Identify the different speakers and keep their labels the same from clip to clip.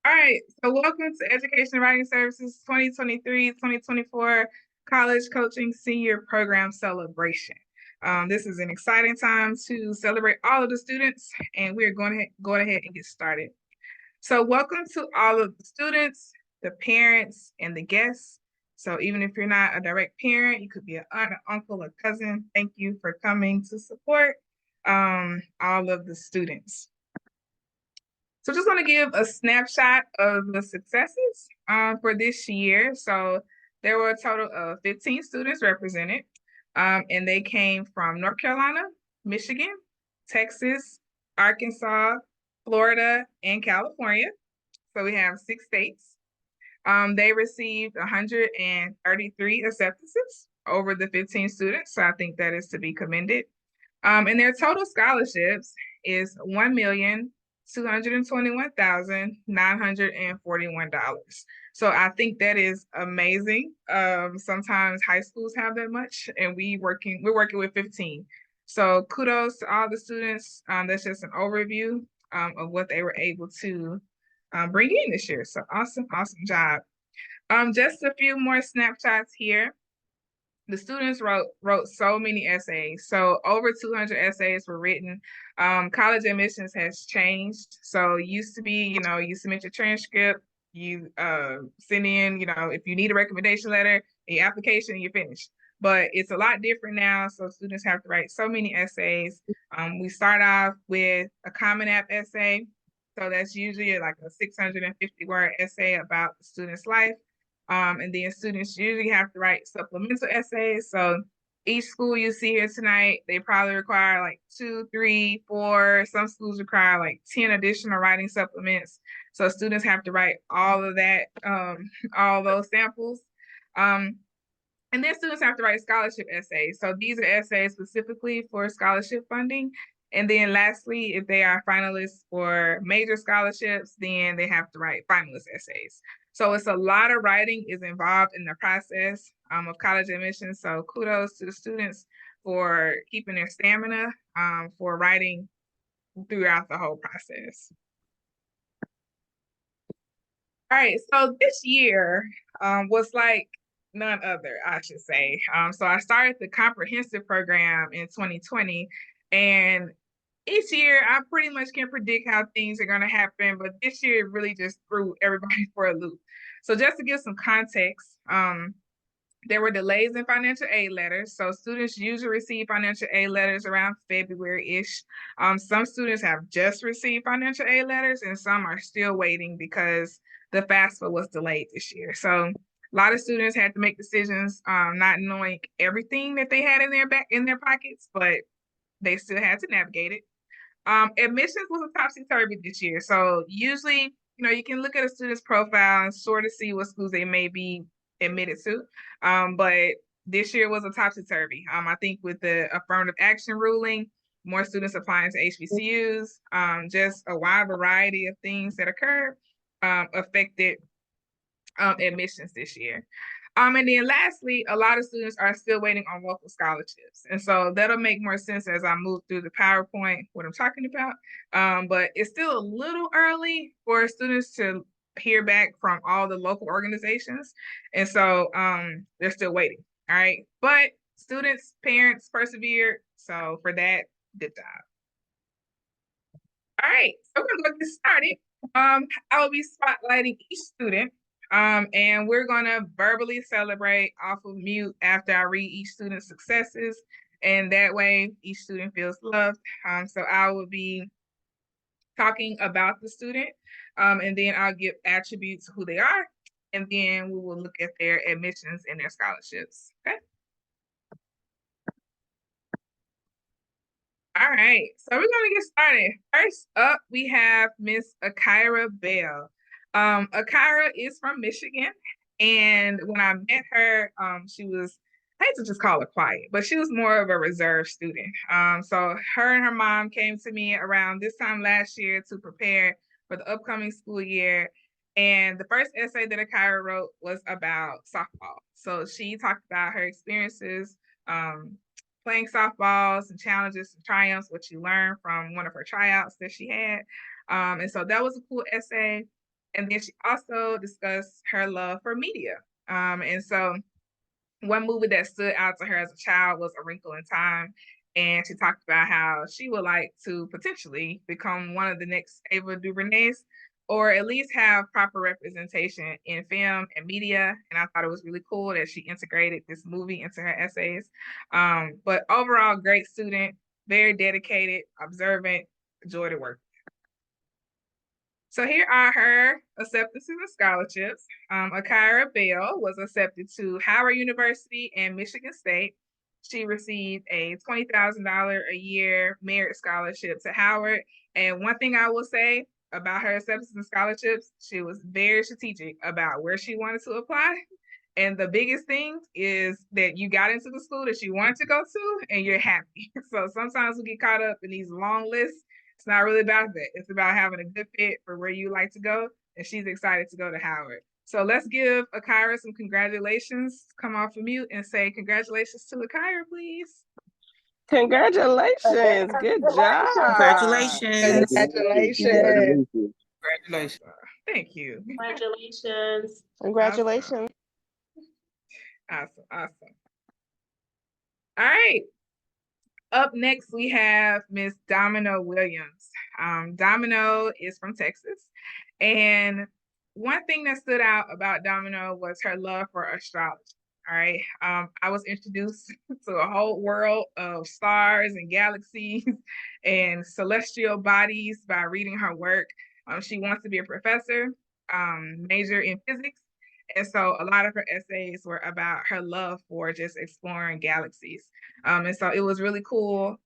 Speaker 1: All right, so welcome to Education and Writing Services 2023-2024 College Coaching Senior Program Celebration. This is an exciting time to celebrate all of the students, and we're going ahead and get started. So welcome to all of the students, the parents, and the guests. So even if you're not a direct parent, you could be an aunt, an uncle, a cousin. Thank you for coming to support all of the students. So just want to give a snapshot of the successes for this year. So there were a total of 15 students represented, and they came from North Carolina, Michigan, Texas, Arkansas, Florida, and California. So we have 6 states. They received 133 acceptances over the 15 students. So I think that is to be commended. And their total scholarships is $1,221,941. So I think that is amazing. Sometimes high schools have that much, and we're working with 15. So kudos to all the students. That's just an overview of what they were able to bring in this year. So awesome job. Just a few more snapshots here. The students wrote so many essays. So over 200 essays were written. College admissions has changed. So used to be, you submit your transcript, you send in, if you need a recommendation letter, your application, you're finished. But it's a lot different now. So students have to write so many essays. We start off with a Common App essay. So that's usually like a 650-word essay about the student's life. And then students usually have to write supplemental essays. So each school you see here tonight, they probably require like 2, 3, 4. Some schools require like 10 additional writing supplements. So students have to write all of that, all those samples. And then students have to write scholarship essays. So these are essays specifically for scholarship funding. And then lastly, if they are finalists for major scholarships, then they have to write finalist essays. So it's a lot of writing is involved in the process of college admissions. So kudos to the students for keeping their stamina for writing throughout the whole process. All right, so this year was like none other, I should say. So I started the comprehensive program in 2020, and each year I pretty much can predict how things are going to happen, but this year it really just threw everybody for a loop. So just to give some context, there were delays in financial aid letters. So students usually receive financial aid letters around February-ish. Some students have just received financial aid letters, and some are still waiting because the FAFSA was delayed this year. So a lot of students had to make decisions, not knowing everything that they had in their pockets, but they still had to navigate it. Admissions was a topsy-turvy this year. So usually, you can look at a student's profile and sort of see what schools they may be admitted to. But this year was a topsy-turvy. I think with the affirmative action ruling, more students applying to HBCUs, just a wide variety of things that occurred affected admissions this year. And then lastly, a lot of students are still waiting on local scholarships. And so that'll make more sense as I move through the PowerPoint, what I'm talking about. But it's still a little early for students to hear back from all the local organizations. And so they're still waiting. All right. But students, parents persevered. So for that, good job. All right. So we're going to get started. I will be spotlighting each student. And we're gonna verbally celebrate off of mute after I read each student's successes, and that way each student feels loved. So I will be talking about the student, and then I'll give attributes of who they are, and then we will look at their admissions and their scholarships. Okay. All right, so we're gonna get started. First up, we have Miss Akira Bell. Akira is from Michigan, and when I met her, she was, I hate to just call her quiet, but she was more of a reserved student. So her and her mom came to me around this time last year to prepare for the upcoming school year. And the first essay that Akira wrote was about softball. So she talked about her experiences playing softballs and challenges and triumphs, what she learned from one of her tryouts that she had. And so that was a cool essay. And then she also discussed her love for media. And so one movie that stood out to her as a child was A Wrinkle in Time. And she talked about how she would like to potentially become one of the next Ava DuVernays, or at least have proper representation in film and media. And I thought it was really cool that she integrated this movie into her essays. But overall, great student, very dedicated, observant, enjoyed the work. So here are her acceptances and scholarships. Akira Bell was accepted to Howard University and Michigan State. She received a $20,000 a year merit scholarship to Howard. And one thing I will say about her acceptance and scholarships, she was very strategic about where she wanted to apply. And the biggest thing is that you got into the school that you wanted to go to and you're happy. So sometimes we get caught up in these long lists. It's not really about that. It's about having a good fit for where you like to go. And she's excited to go to Howard. So let's give Akira some congratulations. Come off of mute and say congratulations to Akira, please.
Speaker 2: Congratulations. Good job.
Speaker 3: Congratulations.
Speaker 4: Congratulations.
Speaker 3: Congratulations.
Speaker 1: Thank you.
Speaker 5: Congratulations.
Speaker 2: Congratulations.
Speaker 1: Awesome. Awesome. All right. Up next, we have Miss Domino Williams. Domino is from Texas. And one thing that stood out about Domino was her love for astrology. All right. I was introduced to a whole world of stars and galaxies and celestial bodies by reading her work. She wants to be a professor, major in physics. And so a lot of her essays were about her love for just exploring galaxies. And so it was really cool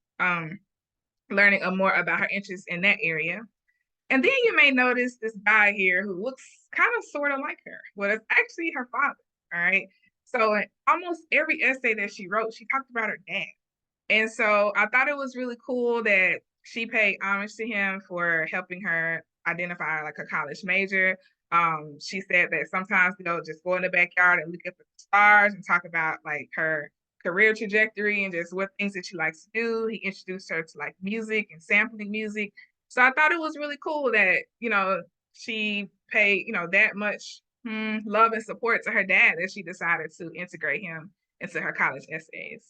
Speaker 1: learning more about her interest in that area. And then you may notice this guy here who looks kind of sort of like her. Well, it's actually her father. All right. So in almost every essay that she wrote, she talked about her dad. And so I thought it was really cool that she paid homage to him for helping her identify like a college major. She said that sometimes they'll just go in the backyard and look up at the stars and talk about like her career trajectory and just what things that she likes to do. He introduced her to like music and sampling music. So I thought it was really cool that, she paid, that much love and support to her dad that she decided to integrate him into her college essays.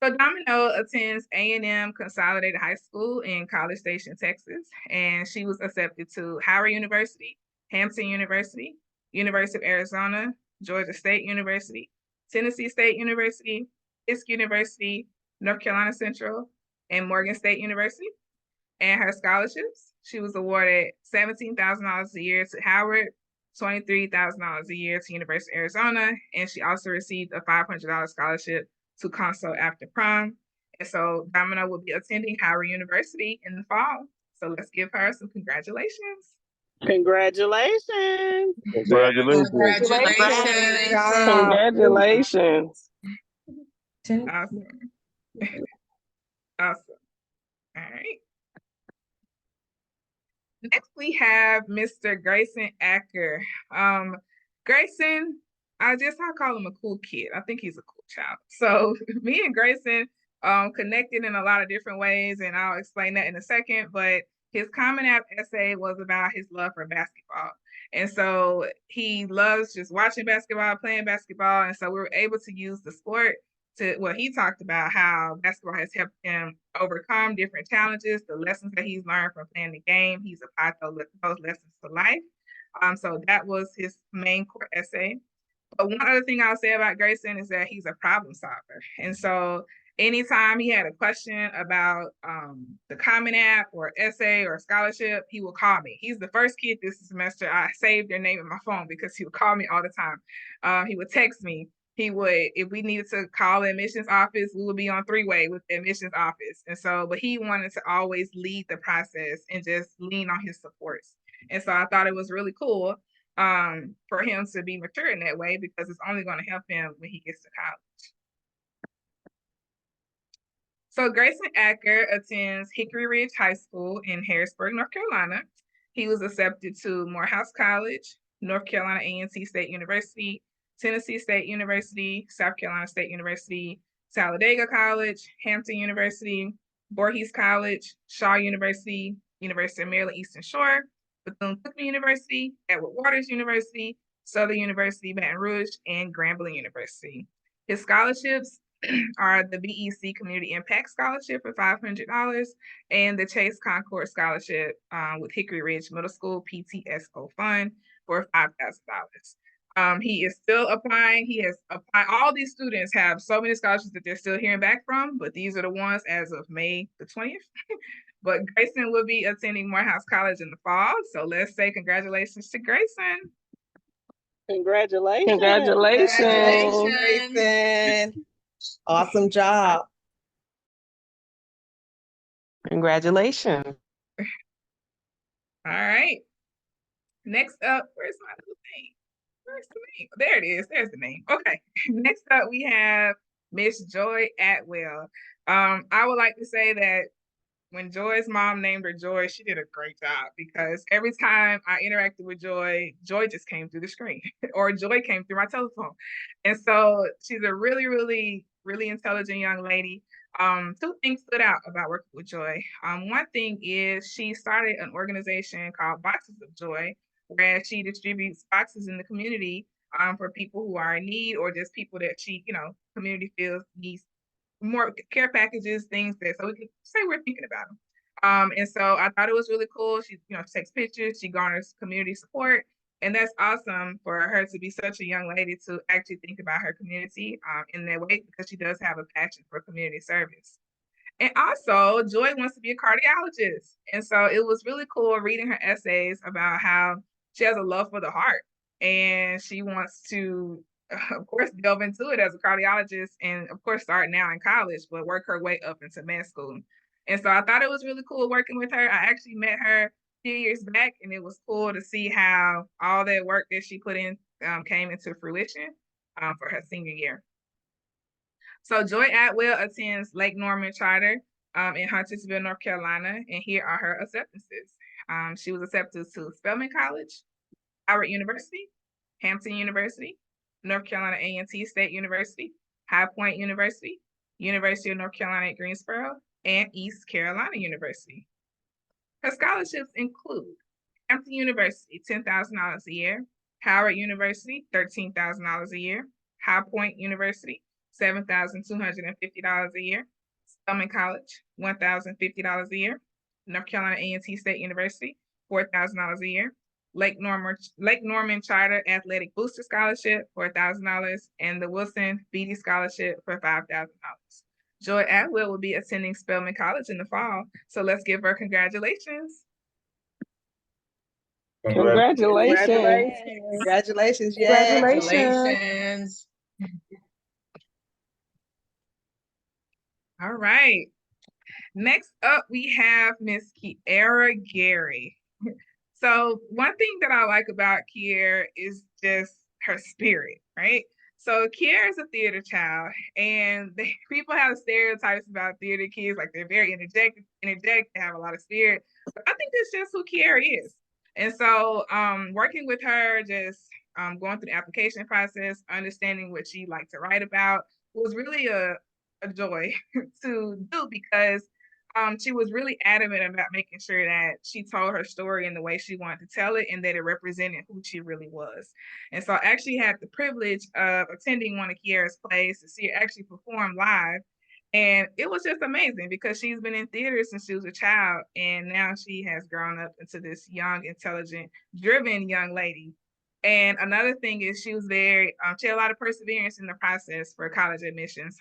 Speaker 1: So Domino attends A&M Consolidated High School in College Station, Texas, and she was accepted to Howard University, Hampton University, University of Arizona, Georgia State University, Tennessee State University, Fisk University, North Carolina Central, and Morgan State University. And her scholarships, she was awarded $17,000 a year to Howard, $23,000 a year to University of Arizona, and she also received a $500 scholarship to consult after prom. And so Domino will be attending Howard University in the fall. So let's give her some congratulations.
Speaker 2: Congratulations.
Speaker 4: Congratulations.
Speaker 2: Congratulations.
Speaker 1: Awesome. Awesome. All right. Next, we have Mr. Grayson Acker. Grayson, I call him a cool kid. I think he's a cool child. So me and Grayson connected in a lot of different ways, and I'll explain that in a second. But his Common App essay was about his love for basketball. And so he loves just watching basketball, playing basketball. And so we were able to use the sport he talked about how basketball has helped him overcome different challenges, the lessons that he's learned from playing the game. He's applied those lessons to life. So that was his main core essay. But one other thing I'll say about Grayson is that he's a problem solver. And so anytime he had a question about the Common App or essay or scholarship, he will call me. He's the first kid this semester. I saved their name in my phone because he would call me all the time. He would text me. He would, if we needed to call the admissions office, we would be on three-way with the admissions office. And so, but he wanted to always lead the process and just lean on his supports. And so I thought it was really cool for him to be mature in that way because it's only going to help him when he gets to college. So Grayson Acker attends Hickory Ridge High School in Harrisburg, North Carolina. He was accepted to Morehouse College, North Carolina A&T State University, Tennessee State University, South Carolina State University, Talladega College, Hampton University, Voorhees College, Shaw University, University of Maryland Eastern Shore, Bethune-Cookman University, Edward Waters University, Southern University, Baton Rouge, and Grambling University. His scholarships are the BEC Community Impact Scholarship for $500 and the Chase Concord Scholarship with Hickory Ridge Middle School PTSO Fund for $5,000. He is still applying. He has applied. All these students have so many scholarships that they're still hearing back from, but these are the ones as of May the 20th. But Grayson will be attending Morehouse College in the fall. So let's say congratulations to Grayson.
Speaker 2: Congratulations.
Speaker 5: Congratulations, Grayson. Awesome job.
Speaker 2: Congratulations.
Speaker 1: All right. Next up, where's my little name? Where's the name? There it is. There's the name. Okay. Next up, we have Miss Joy Atwell. I would like to say that when Joy's mom named her Joy, she did a great job because every time I interacted with Joy, Joy just came through the screen or Joy came through my telephone. And so she's a really, really, really intelligent young lady. Two things stood out about working with Joy. One thing is she started an organization called Boxes of Joy, where she distributes boxes in the community for people who are in need or just people that she, community feels needs more care packages, things that so we can say we're thinking about them. And so I thought it was really cool. She, takes pictures, she garners community support, and that's awesome for her to be such a young lady to actually think about her community in that way because she does have a passion for community service. And also, Joy wants to be a cardiologist, and so it was really cool reading her essays about how she has a love for the heart, and she wants to of course, delve into it as a cardiologist and, of course, start now in college, but work her way up into med school. And so I thought it was really cool working with her. I actually met her a few years back, and it was cool to see how all that work that she put in came into fruition for her senior year. So Joy Atwell attends Lake Norman Charter in Huntersville, North Carolina, and here are her acceptances. She was accepted to Spelman College, Howard University, Hampton University, North Carolina A&T State University, High Point University, University of North Carolina at Greensboro, and East Carolina University. Her scholarships include Hampton University, $10,000 a year, Howard University, $13,000 a year, High Point University, $7,250 a year, Spelman College, $1,050 a year, North Carolina A&T State University, $4,000 a year, Lake Norman Charter Athletic Booster Scholarship for $1,000, and the Wilson Beatty Scholarship for $5,000. Joy Atwell will be attending Spelman College in the fall, so let's give her congratulations.
Speaker 2: Congratulations.
Speaker 5: Congratulations.
Speaker 2: Congratulations.
Speaker 3: Congratulations.
Speaker 1: All right. Next up, we have Miss Kiera Gary. So one thing that I like about Kiera is just her spirit, right? So Kiera is a theater child, and people have stereotypes about theater kids, like they're very energetic, they have a lot of spirit. But I think that's just who Kiera is. And so working with her, just going through the application process, understanding what she liked to write about was really a joy to do because she was really adamant about making sure that she told her story in the way she wanted to tell it and that it represented who she really was. And so I actually had the privilege of attending one of Kiera's plays to see her actually perform live. And it was just amazing because she's been in theater since she was a child. And now she has grown up into this young, intelligent, driven young lady. And another thing is she was very, she had a lot of perseverance in the process for college admissions.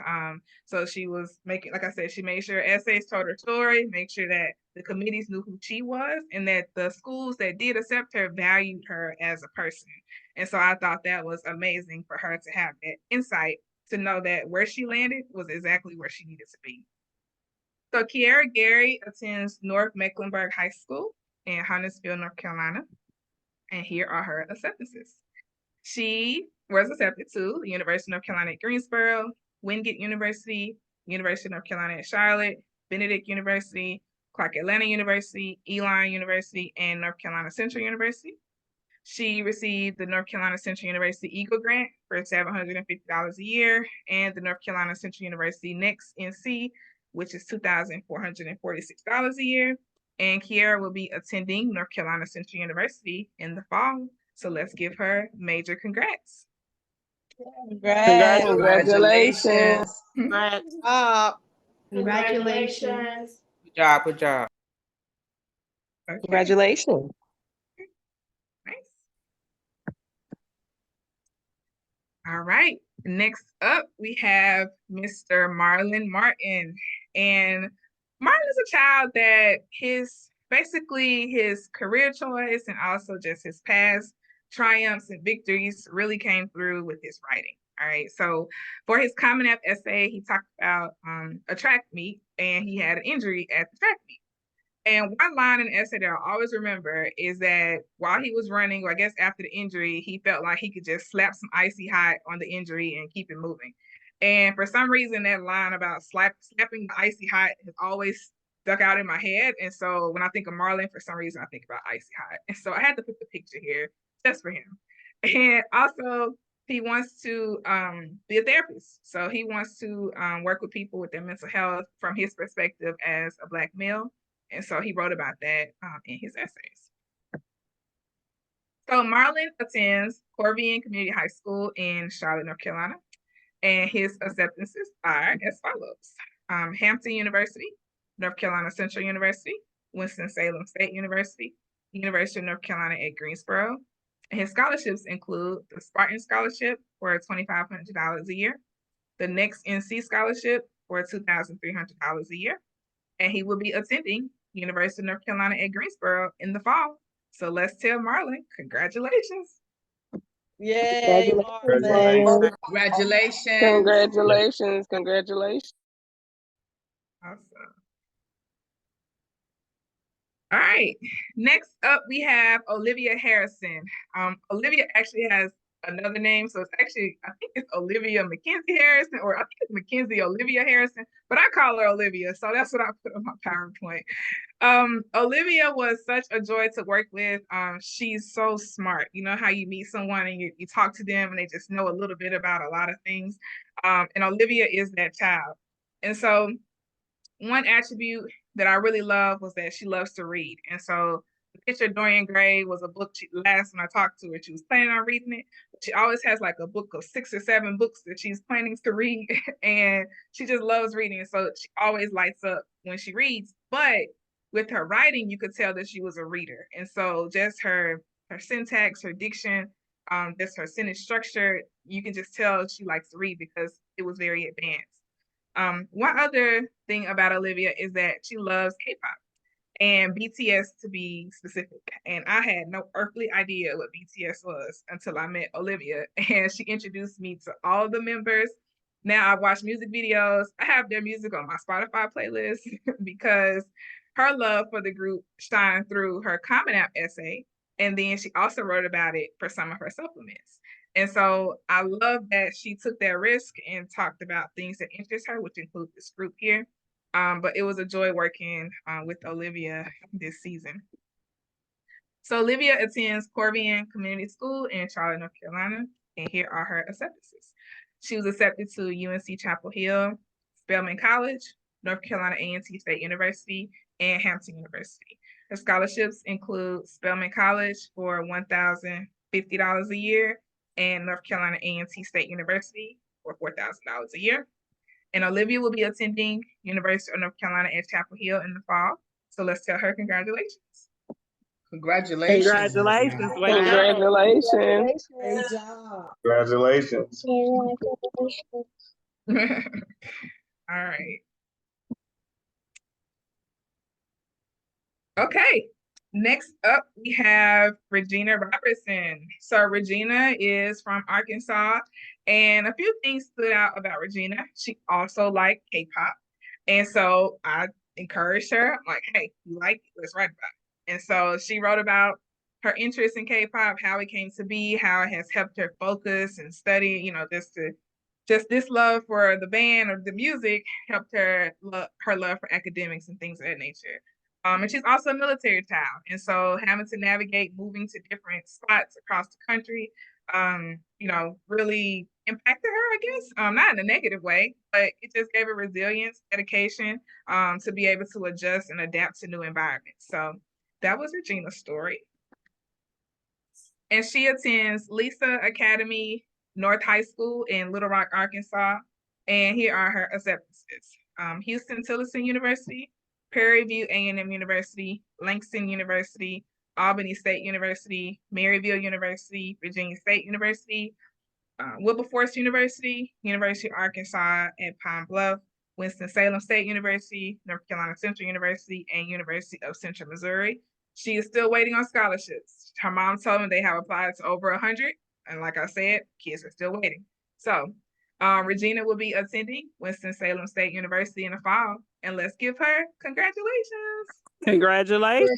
Speaker 1: So she was making, like I said, she made sure essays told her story, make sure that the committees knew who she was, and that the schools that did accept her valued her as a person. And so I thought that was amazing for her to have that insight to know that where she landed was exactly where she needed to be. So Kiera Gary attends North Mecklenburg High School in Huntersville, North Carolina. And here are her acceptances. She was accepted to the University of North Carolina at Greensboro, Wingate University, University of North Carolina at Charlotte, Benedict University, Clark Atlanta University, Elon University, and North Carolina Central University. She received the North Carolina Central University Eagle Grant for $750 a year, and the North Carolina Central University Next NC, which is $2,446 a year. And Kiara will be attending North Carolina Central University in the fall. So let's give her major congrats.
Speaker 2: Congratulations.
Speaker 3: Congrats.
Speaker 5: Congratulations.
Speaker 3: Good job. Good job.
Speaker 1: Okay,
Speaker 2: Congratulations.
Speaker 1: nice. All right, next up we have Mr. Marlon Martin. And Marlon is a child that basically his career choice and also just his past triumphs and victories really came through with his writing. All right, so for his Common App essay, he talked about a track meet and he had an injury at the track meet. And one line in the essay that I always remember is that while he was running, or I guess after the injury, he felt like he could just slap some icy hot on the injury and keep it moving. And for some reason, that line about slapping the icy hot has always stuck out in my head. And so when I think of Marlon, for some reason, I think about icy hot. And so I had to put the picture here just for him. And also, he wants to be a therapist. So he wants to work with people with their mental health from his perspective as a Black male. And so he wrote about that in his essays. So Marlon attends Corvian Community High School in Charlotte, North Carolina. And his acceptances are as follows. Hampton University, North Carolina Central University, Winston-Salem State University, University of North Carolina at Greensboro. And his scholarships include the Spartan Scholarship for $2,500 a year, the Next NC Scholarship for $2,300 a year, and he will be attending University of North Carolina at Greensboro in the fall. So let's tell Marlon, congratulations.
Speaker 5: Yay,
Speaker 4: Congratulations.
Speaker 5: Congratulations.
Speaker 2: Congratulations. Congratulations.
Speaker 1: Awesome. All right, next up we have Olivia Harrison. Olivia actually has another name, so it's actually, I think it's Olivia Mackenzie Harrison, or I think it's Mackenzie Olivia Harrison, but I call her Olivia, so that's what I put on my PowerPoint. Olivia was such a joy to work with. She's so smart. You know how you meet someone and you talk to them and they just know a little bit about a lot of things. And Olivia is that child. And so one attribute that I really love was that she loves to read. And so the picture of Dorian Gray was a book last when I talked to her, she was planning on reading it. But she always has like a book of 6 or 7 books that she's planning to read. And she just loves reading. So she always lights up when she reads. But with her writing, you could tell that she was a reader. And so just her syntax, her diction, just her sentence structure, you can just tell she likes to read because it was very advanced. One other thing about Olivia is that she loves K-pop and BTS to be specific. And I had no earthly idea what BTS was until I met Olivia, and she introduced me to all of the members. Now I watch music videos. I have their music on my Spotify playlist because her love for the group shined through her Common App essay. And then she also wrote about it for some of her supplements. And so I love that she took that risk and talked about things that interest her, which include this group here. But it was a joy working with Olivia this season. So Olivia attends Corvian Community School in Charlotte, North Carolina, and here are her acceptances. She was accepted to UNC Chapel Hill, Spelman College, North Carolina A&T State University, and Hampton University. Her scholarships include Spelman College for $1,050 a year, and North Carolina A&T State University for $4,000 a year. And Olivia will be attending University of North Carolina at Chapel Hill in the fall. So let's tell her congratulations.
Speaker 3: Congratulations.
Speaker 2: Congratulations.
Speaker 5: Wow.
Speaker 2: Congratulations.
Speaker 5: Great job.
Speaker 4: Congratulations.
Speaker 1: All right. Okay. Next up, we have Regina Robertson. So Regina is from Arkansas, and a few things stood out about Regina. She also liked K-pop. And so I encouraged her. I'm like, hey, you like it? Let's write about it. And so she wrote about her interest in K-pop, how it came to be, how it has helped her focus and study, you know, just this love for the band or the music helped her her love for academics and things of that nature. And she's also a military child. And so having to navigate moving to different spots across the country, you know, really impacted her, I guess. Not in a negative way, but it just gave her resilience, dedication, to be able to adjust and adapt to new environments. So that was Regina's story. And she attends Lisa Academy North High School in Little Rock, Arkansas. And here are her acceptances. Houston Tillotson University, Prairie View A&M University, Langston University, Albany State University, Maryville University, Virginia State University, Wilberforce University, University of Arkansas at Pine Bluff, Winston-Salem State University, North Carolina Central University, and University of Central Missouri. She is still waiting on scholarships. Her mom told me they have applied to over 100, and like I said, kids are still waiting. So Regina will be attending Winston-Salem State University in the fall, and let's give her congratulations.
Speaker 2: Congratulations.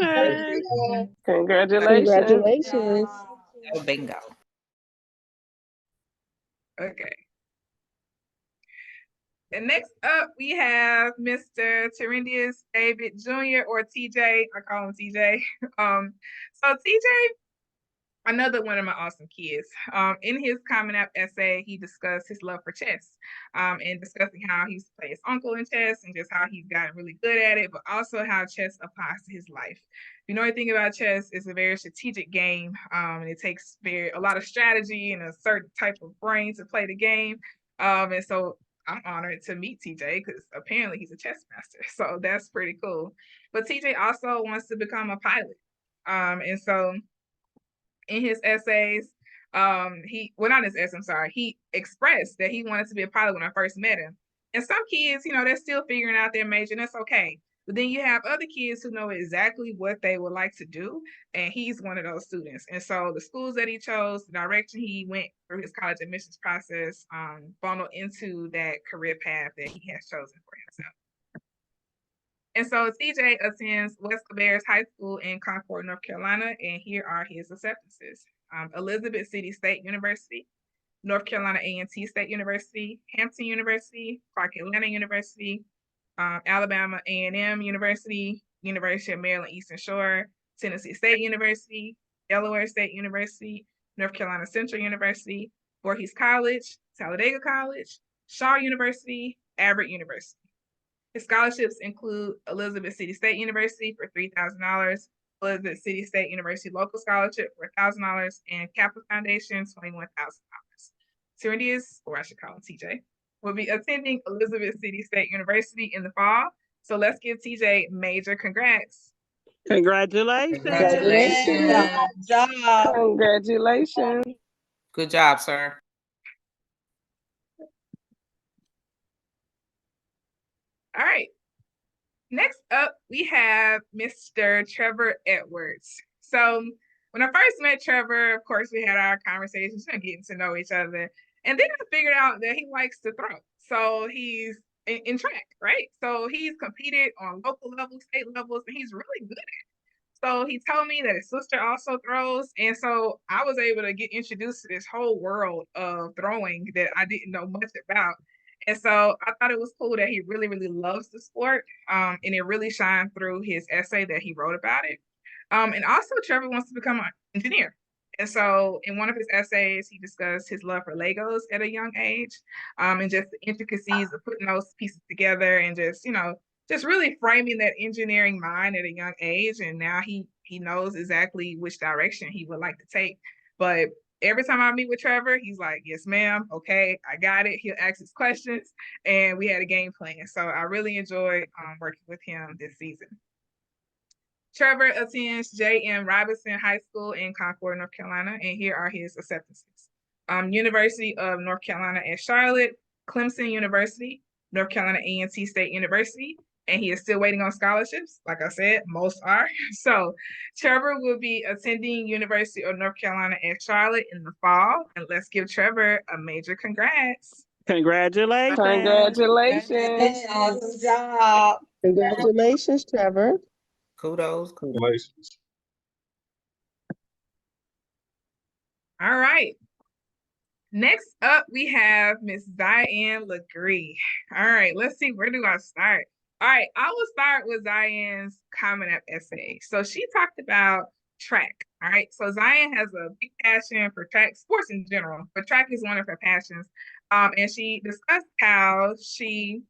Speaker 5: Congratulations.
Speaker 3: Oh, bingo.
Speaker 1: Okay. And next up, we have Mr. Terendius David Jr. or TJ. I call him TJ. So TJ, another one of my awesome kids. In his Common App essay, he discussed his love for chess, and discussing how he used to play his uncle in chess and just how he's gotten really good at it, but also how chess applies to his life. If you know anything about chess, it's a very strategic game, and it takes a lot of strategy and a certain type of brain to play the game. And so I'm honored to meet TJ because apparently he's a chess master. So that's pretty cool. But TJ also wants to become a pilot. And so in his essays, he expressed that he wanted to be a pilot when I first met him. And some kids, they're still figuring out their major, and that's okay. But then you have other kids who know exactly what they would like to do, and he's one of those students. And so the schools that he chose, the direction he went through his college admissions process, funneled into that career path that he has chosen for himself. And so TJ attends West Cabarrus High School in Concord, North Carolina, and here are his acceptances. Elizabeth City State University, North Carolina A&T State University, Hampton University, Clark Atlanta University, Alabama A&M University, University of Maryland Eastern Shore, Tennessee State University, Delaware State University, North Carolina Central University, Voorhees College, Talladega College, Shaw University, Averett University. His scholarships include Elizabeth City State University for $3,000, Elizabeth City State University Local Scholarship for $1,000, and Kaplan Foundation $21,000. Terendius, or I should call him TJ, will be attending Elizabeth City State University in the fall. So let's give TJ major congrats.
Speaker 2: Congratulations.
Speaker 3: Congratulations.
Speaker 5: Good job.
Speaker 2: Congratulations.
Speaker 3: Good job, sir.
Speaker 1: All right. Next up, we have Mr. Trevor Edwards. So when I first met Trevor, of course, we had our conversations and getting to know each other. And then I figured out that he likes to throw. So he's in track, right? So he's competed on local levels, state levels, and he's really good at it. So he told me that his sister also throws. And so I was able to get introduced to this whole world of throwing that I didn't know much about. And so I thought it was cool that he really, really loves the sport. And it really shined through his essay that he wrote about it. And also Trevor wants to become an engineer. And so in one of his essays, he discussed his love for Legos at a young age, and just the intricacies of putting those pieces together and just, just really framing that engineering mind at a young age. And now he knows exactly which direction he would like to take. But every time I meet with Trevor, he's like, yes, ma'am. Okay, I got it. He'll ask his questions, and we had a game plan. So I really enjoyed working with him this season. Trevor attends J.M. Robinson High School in Concord, North Carolina, and here are his acceptances. University of North Carolina at Charlotte, Clemson University, North Carolina A&T State University, and he is still waiting on scholarships. Like I said, most are. So Trevor will be attending University of North Carolina at Charlotte in the fall, and let's give Trevor a major congrats.
Speaker 2: Congratulations.
Speaker 5: Congratulations. Awesome job.
Speaker 6: Congratulations, Trevor.
Speaker 3: Kudos.
Speaker 4: Congratulations.
Speaker 1: All right. Next up, we have Miss Diane Legree. All right, let's see, where do I start? All right, I will start with Diane's Common App essay. So she talked about track. All right. So Zion has a big passion for track sports in general, but track is one of her passions. And she discussed how she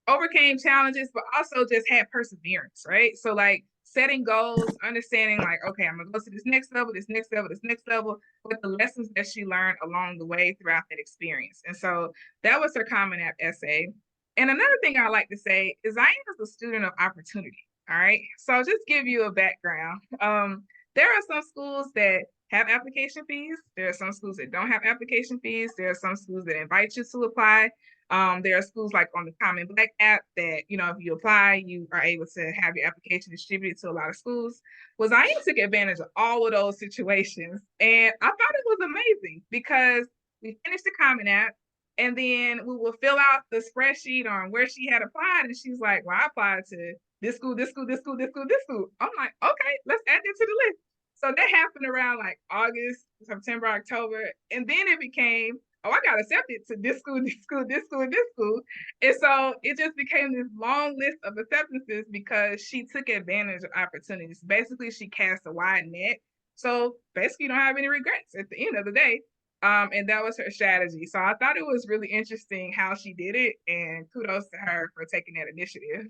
Speaker 1: overcame challenges, but also just had perseverance, right? So like setting goals, understanding like, okay, I'm gonna go to this next level, this next level, this next level, with the lessons that she learned along the way throughout that experience. And so that was her Common App essay. And another thing I like to say is I am a student of opportunity. All right. So just give you a background. There are some schools that have application fees. There are some schools that don't have application fees. There are some schools that invite you to apply. There are schools like on the Common Black app that, you know, if you apply, you are able to have your application distributed to a lot of schools. Was I took advantage of all of those situations. And I thought it was amazing because we finished the Common App and then we will fill out the spreadsheet on where she had applied. And she's like, well, I applied to this school, this school, this school, this school, this school. I'm like, okay, let's add that to the list. So that happened around like August, September, October. And then it became, oh, I got accepted to this school, this school, this school, and this school. And so it just became this long list of acceptances because she took advantage of opportunities. Basically, she cast a wide net. So basically, you don't have any regrets at the end of the day. And that was her strategy. So I thought it was really interesting how she did it. And kudos to her for taking that initiative.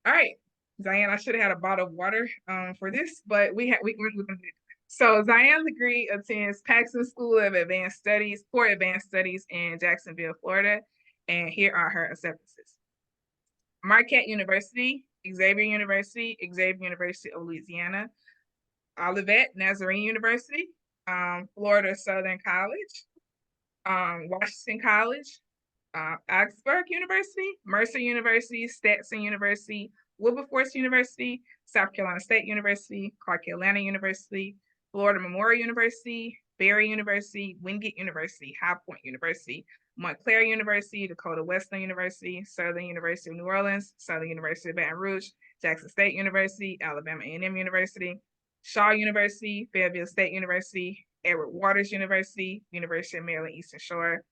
Speaker 1: All right, Zion, I should have had a bottle of water for this, but we went with them. So Zion Legree attends Paxton School of Advanced Studies for Advanced Studies in Jacksonville, Florida. And here are her acceptances. Marquette University, Xavier University of Louisiana, Olivet Nazarene University, Florida Southern College, Washington College, Augsburg University, Mercer University, Stetson University, Wilberforce University, South Carolina State University, Clark Atlanta University, Florida Memorial University, Berry University, Wingate University, High Point University, Montclair University, Dakota Wesleyan University, Southern University of New Orleans, Southern University of Baton Rouge, Jackson State University, Alabama A&M University, Shaw University, Fayetteville State University, Edward Waters University, University of Maryland Eastern Shore,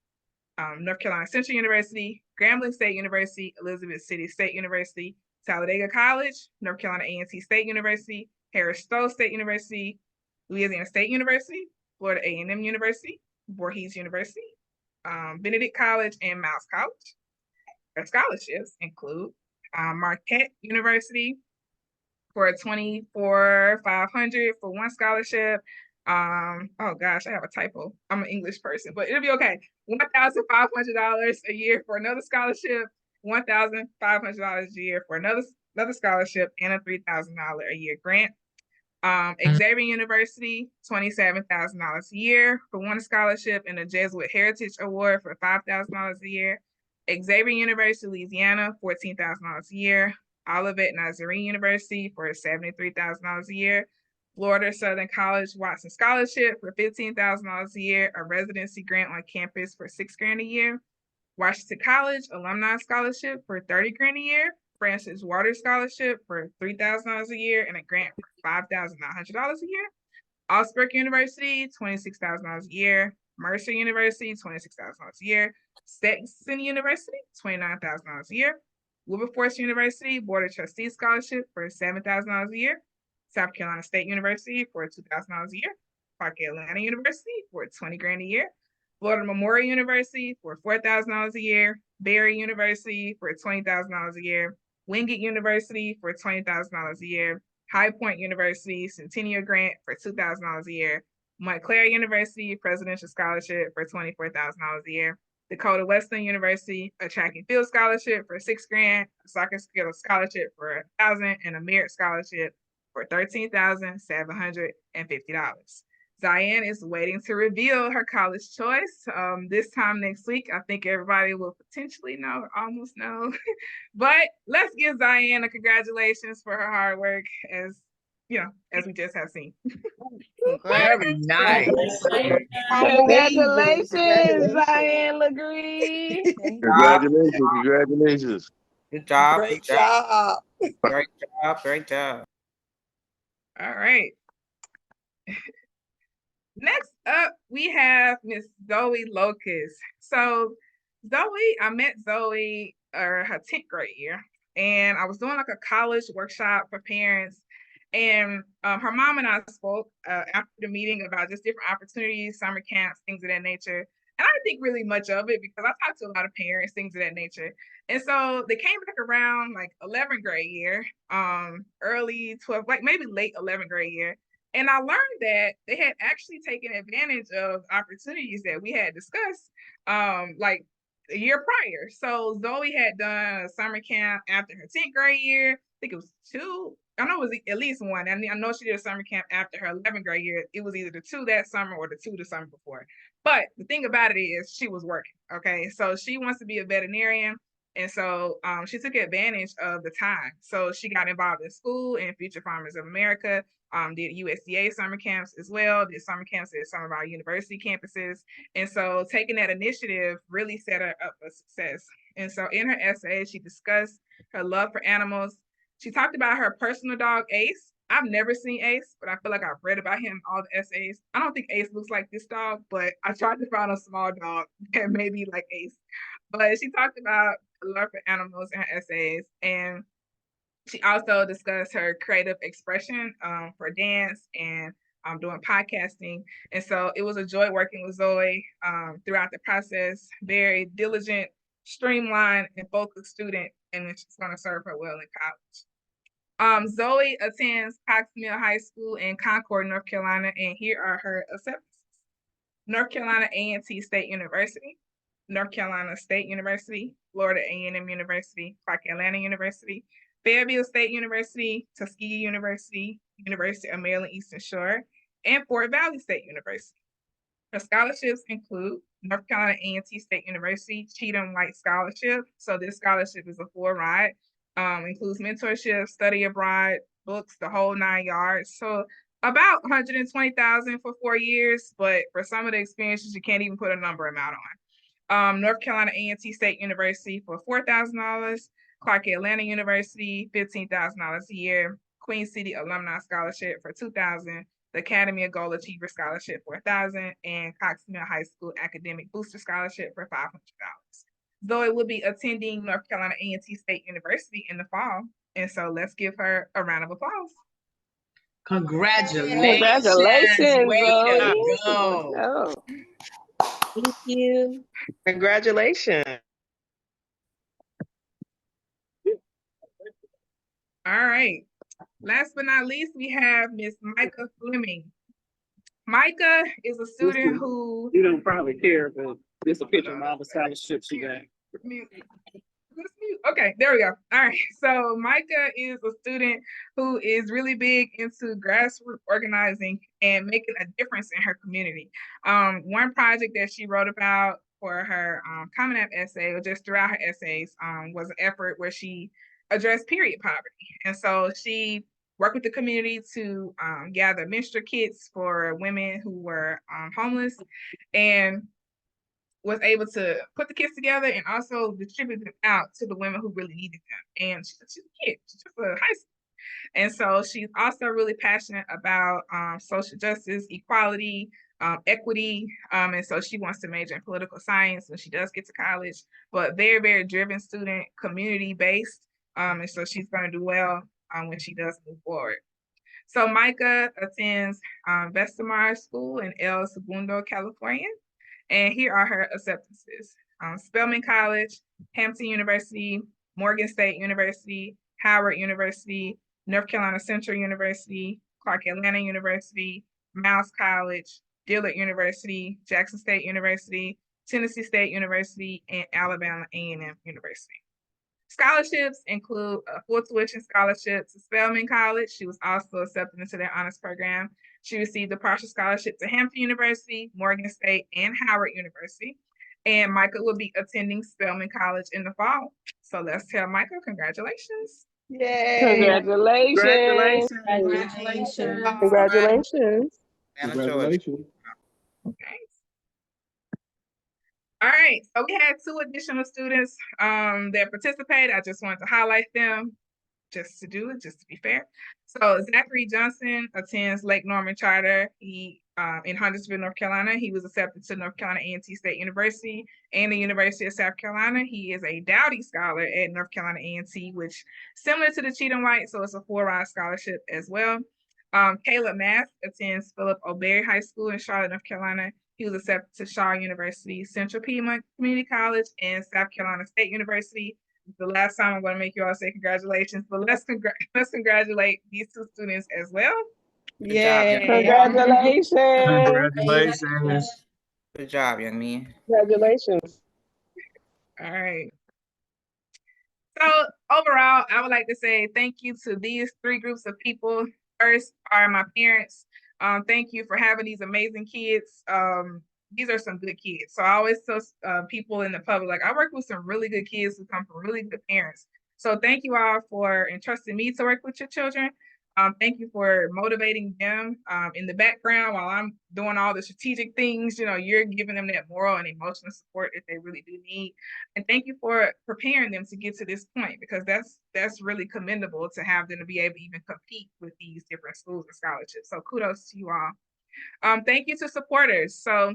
Speaker 1: North Carolina Central University, Grambling State University, Elizabeth City State University, Talladega College, North Carolina A&T State University, Harris-Stowe State University, Louisiana State University, Florida A&M University, Voorhees University, Benedict College, and Miles College. Their scholarships include Marquette University for a $24,500 for one scholarship. Oh gosh, I have a typo. I'm an English person, but it'll be okay. $1,500 a year for another scholarship, $1,500 a year for another scholarship, and a $3,000 a year grant. Xavier University, $27,000 a year for one scholarship and a Jesuit Heritage Award for $5,000 a year. Xavier University, Louisiana, $14,000 a year. Olivet Nazarene University for $73,000 a year. Florida Southern College Watson Scholarship for $15,000 a year, a residency grant on campus for $6,000 a year. Washington College Alumni Scholarship for $30,000 a year. Francis Waters Scholarship for $3,000 a year and a grant for $5,900 a year. Augsburg University, $26,000 a year. Mercer University, $26,000 a year. Stetson University, $29,000 a year. Wilberforce University Board of Trustees Scholarship for $7,000 a year. South Carolina State University for $2,000 a year. Clark Atlanta University for $20,000 a year. Florida Memorial University for $4,000 a year. Berry University for $20,000 a year. Wingate University for $20,000 a year. High Point University Centennial Grant for $2,000 a year. Montclair University Presidential Scholarship for $24,000 a year. Dakota Wesleyan University a track and field scholarship for $6,000, a soccer skill scholarship for $1,000, and a merit scholarship for $13,750. Zion is waiting to reveal her college choice. This time next week, I think everybody will potentially know or almost know. But let's give Zion a congratulations for her hard work, as you know, as we just have seen.
Speaker 5: Very nice.
Speaker 2: Congratulations, Zion Legree.
Speaker 4: Congratulations, congratulations.
Speaker 3: Good job.
Speaker 5: Great
Speaker 3: Good job.
Speaker 5: job.
Speaker 3: Great job. Great job.
Speaker 1: All right. Next up, we have Miss Zoe Locust. So Zoe, I met Zoe her 10th grade year. and I was doing like a college workshop for parents. And her mom and I spoke after the meeting about just different opportunities, summer camps, things of that nature. And I didn't think really much of it because I talked to a lot of parents, things of that nature. And so they came back around like 11th grade year, early 12th, like maybe late 11th grade year. And I learned that they had actually taken advantage of opportunities that we had discussed, like a year prior. So Zoe had done a summer camp after her 10th grade year. I think it was two. I know it was at least one. I know she did a summer camp after her 11th grade year. It was either the two that summer or the two the summer before. But the thing about it is she was working. Okay. So she wants to be a veterinarian. And so she took advantage of the time. So she got involved in school and Future Farmers of America, did USDA summer camps as well, did summer camps at some of our university campuses. And so taking that initiative really set her up for success. And so in her essay, she discussed her love for animals. She talked about her personal dog, Ace. I've never seen Ace, but I feel like I've read about him in all the essays. I don't think Ace looks like this dog, but I tried to find a small dog that may be like Ace. But she talked about love for animals in her essays, and she also discussed her creative expression for dance and doing podcasting. And so it was a joy working with Zoe throughout the process. Very diligent, streamlined, and focused student, and it's going to serve her well in college. Zoe attends Cox Mill High School in Concord, North Carolina, and here are her acceptances. North Carolina A&T State University, North Carolina State University, Florida A&M University, Clark Atlanta University, Fayetteville State University, Tuskegee University, University of Maryland Eastern Shore, and Fort Valley State University. Her scholarships include North Carolina A&T State University Cheatham White Scholarship. So this scholarship is a full ride, includes mentorship, study abroad, books, the whole 9 yards. So about $120,000 for 4 years, but for some of the experiences, you can't even put a number amount on. North Carolina A&T State University for $4,000, Clark Atlanta University, $15,000 a year, Queen City Alumni Scholarship for $2,000, the Academy of Goal Achiever Scholarship for $1,000, and Cox Mill High School Academic Booster Scholarship for $500. Zoe will be attending North Carolina A&T State University in the fall, and so let's give her a round of applause.
Speaker 5: Congratulations.
Speaker 2: Congratulations,
Speaker 5: Way
Speaker 2: Zoe.
Speaker 5: to go.
Speaker 2: Oh,
Speaker 6: Thank you.
Speaker 2: congratulations.
Speaker 1: All right. Last but not least, we have Miss Micah Fleming. Micah is a student who
Speaker 7: You don't probably care, but this a picture of all the scholarships you got.
Speaker 1: Okay, there we go. All right. So Micah is a student who is really big into grassroots organizing and making a difference in her community. One project that she wrote about for her Common App essay, or just throughout her essays, was an effort where she addressed period poverty. And so she worked with the community to gather menstrual kits for women who were homeless, and was able to put the kits together and also distribute them out to the women who really needed them. And she's a kid, she's just a high school. And so she's also really passionate about social justice, equality, equity. And so she wants to major in political science when she does get to college, but very, very driven student, community-based. And so she's going to do well when she does move forward. So Micah attends Vestamar School in El Segundo, California. And here are her acceptances. Spelman College, Hampton University, Morgan State University, Howard University, North Carolina Central University, Clark Atlanta University, Mouse College, Dillard University, Jackson State University, Tennessee State University, and Alabama A&M University. Scholarships include a full tuition scholarship to Spelman College. She was also accepted into their honors program. She received a partial scholarship to Hampton University, Morgan State, and Howard University. And Micah will be attending Spelman College in the fall. So let's tell Micah, congratulations.
Speaker 2: Yay. Congratulations.
Speaker 5: Congratulations.
Speaker 6: Congratulations.
Speaker 7: Congratulations.
Speaker 1: Okay. All right, so we had 2 additional students that participated. I just wanted to highlight them just to be fair. So Zachary Johnson attends Lake Norman Charter. He in Huntersville, North Carolina. He was accepted to North Carolina A&T State University and the University of South Carolina. He is a Dowdy Scholar at North Carolina A&T, which similar to the Cheatham White, so it's a 4-ride scholarship as well. Caleb Math attends Philip O'Berry High School in Charlotte, North Carolina. He was accepted to Shaw University, Central Piedmont Community College, and South Carolina State University. The last time I'm going to make you all say congratulations, but let's congratulate these 2 students as well.
Speaker 2: Yay.
Speaker 3: Congratulations.
Speaker 2: Congratulations.
Speaker 3: Good job, young man.
Speaker 2: Congratulations.
Speaker 1: All right. So overall, I would like to say thank you to these 3 groups of people. First are my parents. Thank you for having these amazing kids. These are some good kids. So I always tell people in the public, like, I work with some really good kids who come from really good parents. So thank you all for entrusting me to work with your children. Thank you for motivating them in the background while I'm doing all the strategic things. You know, you're giving them that moral and emotional support that they really do need. And thank you for preparing them to get to this point, because that's really commendable to have them to be able to even compete with these different schools and scholarships. So kudos to you all. Thank you to supporters. So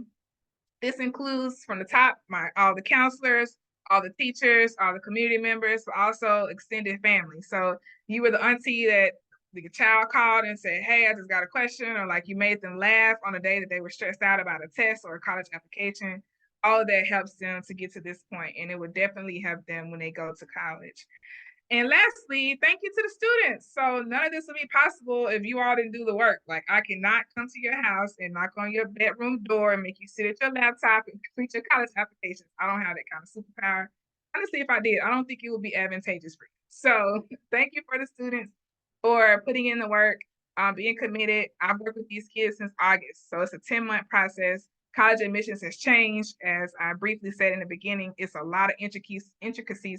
Speaker 1: this includes from the top, all the counselors, all the teachers, all the community members, but also extended family. So you were the auntie that the child called and said, hey, I just got a question, or like you made them laugh on a day that they were stressed out about a test or a college application. All of that helps them to get to this point, and it would definitely help them when they go to college. And lastly, thank you to the students. So none of this would be possible if you all didn't do the work. Like, I cannot come to your house and knock on your bedroom door and make you sit at your laptop and complete your college applications. I don't have that kind of superpower. Honestly, if I did, I don't think it would be advantageous for you. So thank you for the students for putting in the work, being committed. I've worked with these kids since August. So it's a 10-month process. College admissions has changed. As I briefly said in the beginning, it's a lot of intricacies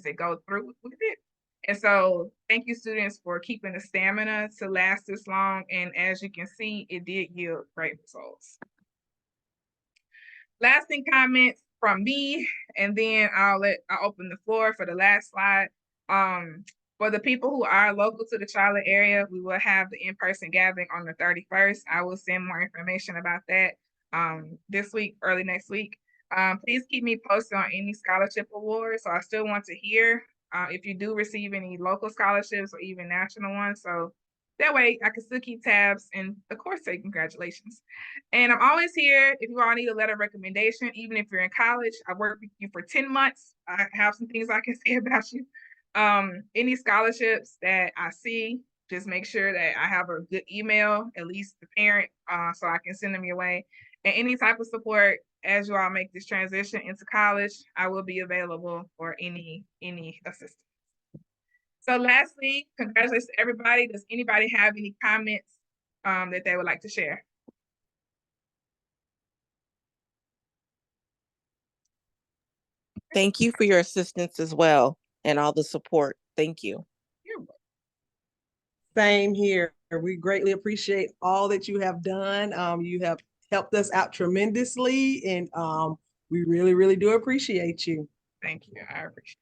Speaker 1: that go through with it. And so thank you, students, for keeping the stamina to last this long. And as you can see, it did yield great results. Lasting comments from me, and then I'll open the floor for the last slide. For the people who are local to the Charlotte area, we will have the in-person gathering on the 31st. I will send more information about that this week, early next week. Please keep me posted on any scholarship awards. So I still want to hear if you do receive any local scholarships or even national ones. So that way I can still keep tabs and of course say congratulations. And I'm always here if you all need a letter of recommendation, even if you're in college. I worked with you for 10 months. I have some things I can say about you. Any scholarships that I see, just make sure that I have a good email, at least the parent, so I can send them your way. And any type of support as you all make this transition into college, I will be available for any assistance. So lastly, congratulations to everybody. Does anybody have any comments that they would like to share?
Speaker 5: Thank you for your assistance as well and all the support. Thank you.
Speaker 8: Same here. We greatly appreciate all that you have done. You have helped us out tremendously, and we really, really do appreciate you.
Speaker 1: Thank you. I appreciate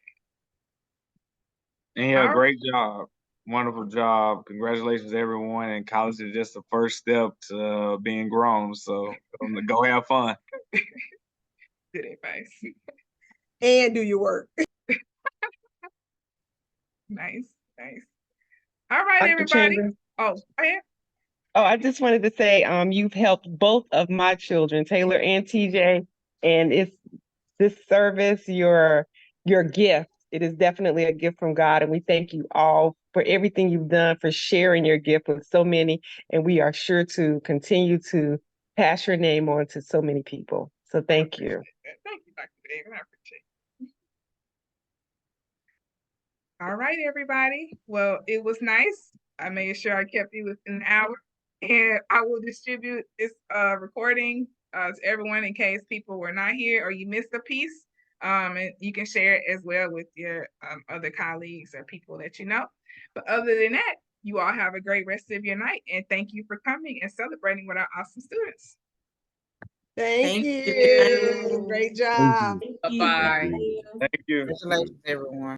Speaker 4: And yeah, great job. Wonderful job. Congratulations, everyone. And college is just the first step to being grown. So go have fun.
Speaker 1: Good advice.
Speaker 8: And do your work.
Speaker 1: Nice. All right,
Speaker 2: Dr.
Speaker 1: everybody.
Speaker 2: Chambers.
Speaker 1: Oh, go ahead.
Speaker 2: Oh, I just wanted to say, you've helped both of my children, Taylor and TJ, and it's this service, your gift. It is definitely a gift from God, and we thank you all for everything you've done, for sharing your gift with so many, and we are sure to continue to pass your name on to so many people. So thank you.
Speaker 1: Thank you, Dr. David. I appreciate it. All right, everybody. Well, it was nice. I made sure I kept you within an hour, and I will distribute this recording to everyone in case people were not here or you missed a piece. And you can share it as well with your other colleagues or people that you know. But other than that, you all have a great rest of your night, and thank you for coming and celebrating with our awesome students.
Speaker 8: Thank you. Great job.
Speaker 5: Thank you. Bye-bye.
Speaker 4: Thank you.
Speaker 3: Congratulations, everyone.